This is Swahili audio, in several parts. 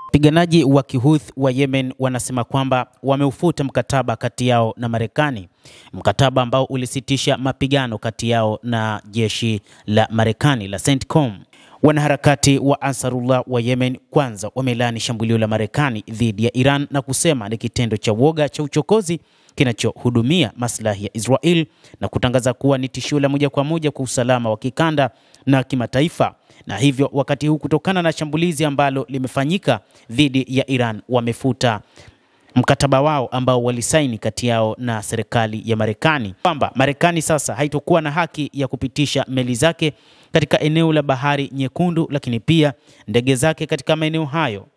Wapiganaji wa Kihouthi wa Yemen wanasema kwamba wameufuta mkataba kati yao na Marekani, mkataba ambao ulisitisha mapigano kati yao na jeshi la Marekani la CENTCOM. Wanaharakati wa Ansarullah wa Yemen kwanza wamelaani shambulio la Marekani dhidi ya Iran na kusema ni kitendo cha woga cha uchokozi kinachohudumia maslahi ya Israel na kutangaza kuwa ni tishio la moja kwa moja kwa usalama wa kikanda na kimataifa. Na hivyo wakati huu, kutokana na shambulizi ambalo limefanyika dhidi ya Iran, wamefuta mkataba wao ambao walisaini kati yao na serikali ya Marekani, kwamba Marekani sasa haitokuwa na haki ya kupitisha meli zake katika eneo la Bahari Nyekundu, lakini pia ndege zake katika maeneo hayo.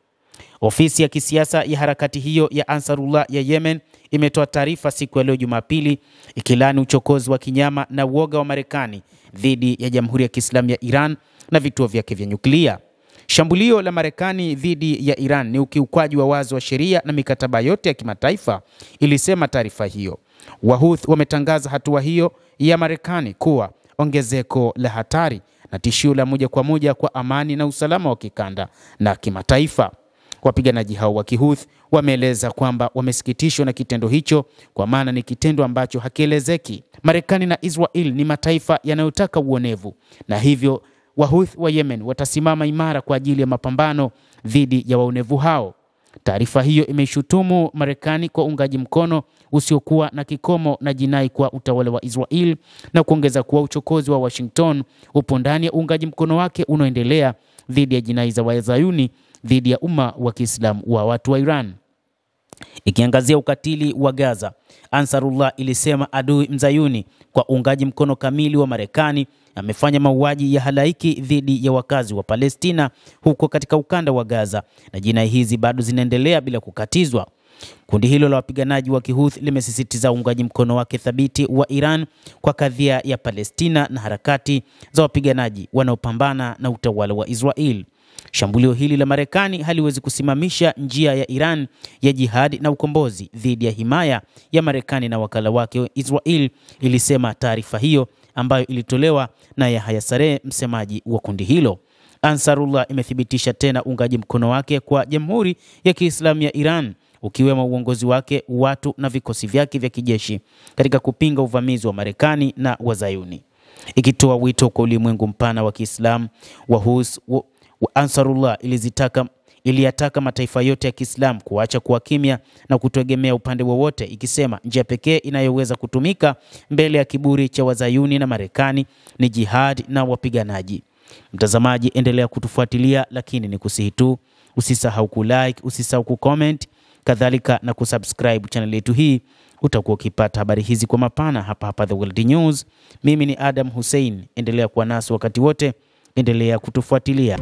Ofisi ya kisiasa ya harakati hiyo ya Ansarullah ya Yemen imetoa taarifa siku ya leo Jumapili ikilani uchokozi wa kinyama na uoga wa Marekani dhidi ya Jamhuri ya Kiislamu ya Iran na vituo vyake vya nyuklia. Shambulio la Marekani dhidi ya Iran ni ukiukwaji wa wazi wa sheria na mikataba yote ya kimataifa, ilisema taarifa hiyo. Wahouthi wametangaza hatua hiyo ya Marekani kuwa ongezeko la hatari na tishio la moja kwa moja kwa amani na usalama wa kikanda na kimataifa. Wapiganaji hao wa Kihouthi wameeleza kwamba wamesikitishwa na kitendo hicho, kwa maana ni kitendo ambacho hakielezeki. Marekani na Israel ni mataifa yanayotaka uonevu, na hivyo Wahouthi wa Yemen watasimama imara kwa ajili ya mapambano dhidi ya waonevu hao. Taarifa hiyo imeshutumu Marekani kwa uungaji mkono usiokuwa na kikomo na jinai kwa utawala wa Israel na kuongeza kuwa uchokozi wa Washington upo ndani ya uungaji mkono wake unaoendelea dhidi ya jinai za Wazayuni dhidi ya umma wa Kiislamu wa watu wa Iran. Ikiangazia ukatili wa Gaza, Ansarullah ilisema adui mzayuni kwa uungaji mkono kamili wa Marekani amefanya mauaji ya halaiki dhidi ya wakazi wa Palestina huko katika ukanda wa Gaza, na jinai hizi bado zinaendelea bila kukatizwa. Kundi hilo la wapiganaji wa Kihouthi limesisitiza uungaji mkono wake thabiti wa Iran kwa kadhia ya Palestina na harakati za wapiganaji wanaopambana na utawala wa Israel. Shambulio hili la Marekani haliwezi kusimamisha njia ya Iran ya jihad na ukombozi dhidi ya himaya ya Marekani na wakala wake wa Israel, ilisema taarifa hiyo ambayo ilitolewa na Yahya Saree, msemaji wa kundi hilo. Ansarullah imethibitisha tena uungaji mkono wake kwa Jamhuri ya Kiislamu ya Iran, ukiwemo uongozi wake, watu na vikosi vyake vya kijeshi katika kupinga uvamizi wa Marekani na Wazayuni. Ikitoa wito kwa ulimwengu mpana wa Kiislamu, Ansarullah iliyataka mataifa yote ya Kiislamu kuacha kuwa kimya na kutegemea upande wowote, ikisema njia pekee inayoweza kutumika mbele ya kiburi cha Wazayuni na Marekani ni jihad na wapiganaji. Mtazamaji, endelea kutufuatilia, lakini ni kusihi tu usisahau kulike, usisahau kucomment, kadhalika na kusubscribe channel yetu hii. Utakuwa ukipata habari hizi kwa mapana hapa The World News. Mimi ni Adam Hussein, endelea kuwa nasi wakati wote, endelea kutufuatilia.